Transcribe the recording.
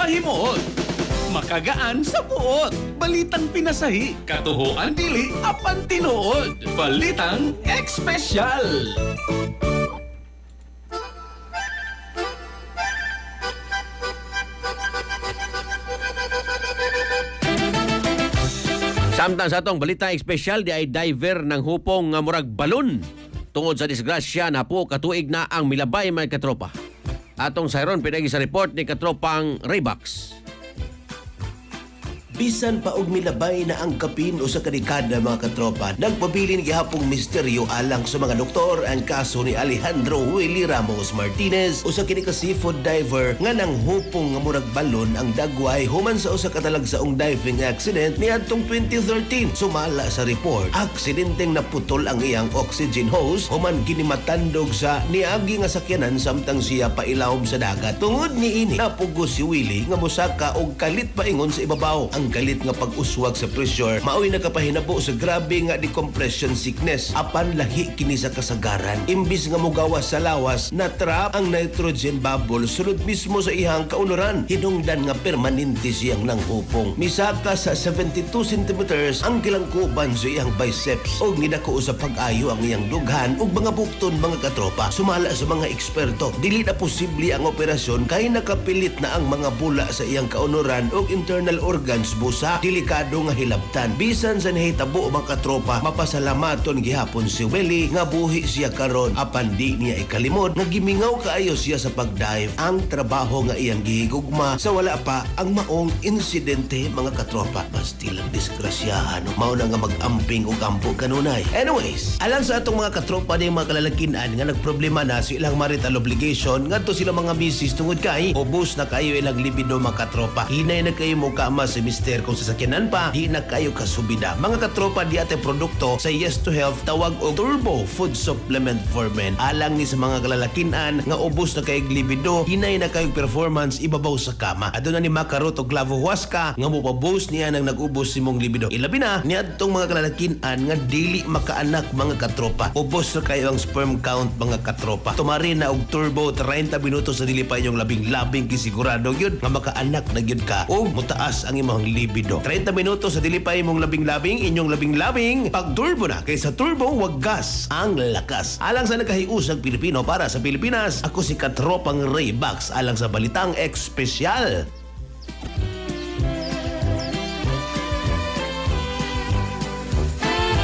mahimuot. Makagaan sa buot. Balitang pinasahi. Katuhuan dili apan tinuod. Balitang Ekspesyal. Samtang sa atong balita espesyal di ay diver ng hupong nga murag balon tungod sa disgrasya na po katuig na ang milabay mga katropa. Atong sayron pinagi sa report ni katropang Raybox. Bisan pa og milabay na ang kapin o sa kadekada mga katropa, nagpabilin gihapong misteryo alang sa mga doktor ang kaso ni Alejandro Willie Ramos Martinez o sa kini ka seafood diver nga nang hupong nga murag balon ang dagway human sa usa ka talagsaong diving accident niadtong 2013. Sumala sa report, aksidenteng naputol ang iyang oxygen hose human kini matandog sa niagi nga sakyanan samtang siya pailawom sa dagat. Tungod niini, napugos si Willie nga mosaka og kalit paingon sa ibabaw. Ang galit nga pag-uswag sa pressure mao'y nakapahinabo sa grabe nga decompression sickness apan lahi kini sa kasagaran. Imbis nga mugawas sa lawas, na-trap ang nitrogen bubble sulod mismo sa ihang kaunuran. Hinungdan nga permanente siyang nanghupong. Misaka sa 72 centimeters ang kilangkuban sa iyang biceps o nidako sa pag-ayo ang iyang dughan ug mga bukton mga katropa. Sumala sa mga eksperto, dili na posible ang operasyon kay nakapilit na ang mga bula sa iyang kaunuran ug internal organs busa, delikado nga hilabtan. Bisan sa nahitabo mga katropa, mapasalamaton gihapon si Willie nga buhi siya karon apan di niya ikalimod nga gimingaw kaayo siya sa pagdive. Ang trabaho nga iyang gihigugma sa wala pa ang maong insidente mga katropa. Bastilang disgrasyahan, mao na nga mag-amping ug ampo kanunay. Anyways, alang sa atong mga katropa ni mga kalalakinan nga nagproblema na sa ilang marital obligation ngadto sila mga misis tungod kay ubos na kayo ilang libido mga katropa. Hinay na kayo mo kama si Mr. Kung sasakyanan pa, di na kayo kasubida. Mga katropa, di ate produkto sa Yes to Health tawag og Turbo Food Supplement for Men. Alang ni sa mga kalalakinan nga ubos na kayong libido, hinay na kayong performance ibabaw sa kama. Aduna ni makarot og Clavo Huasca nga mopaboost niya nang nag-ubos si mong libido. Ilabi na niadtong mga kalalakinan nga dili makaanak mga katropa. Ubos na kayo ang sperm count mga katropa. Tumari na og Turbo 30 minutos sa dili pa inyong labing-labing kisigurado gyud nga makaanak na gyud ka o mutaas ang imong libido. 30 minutos sa dilipay mong labing-labing, inyong labing-labing, pag-turbo na. Kaysa turbo, wag gas ang lakas. Alang sa nagkahiusang Pilipino para sa Pilipinas, ako si Katropang Raybox alang sa Balitang Ekspesyal.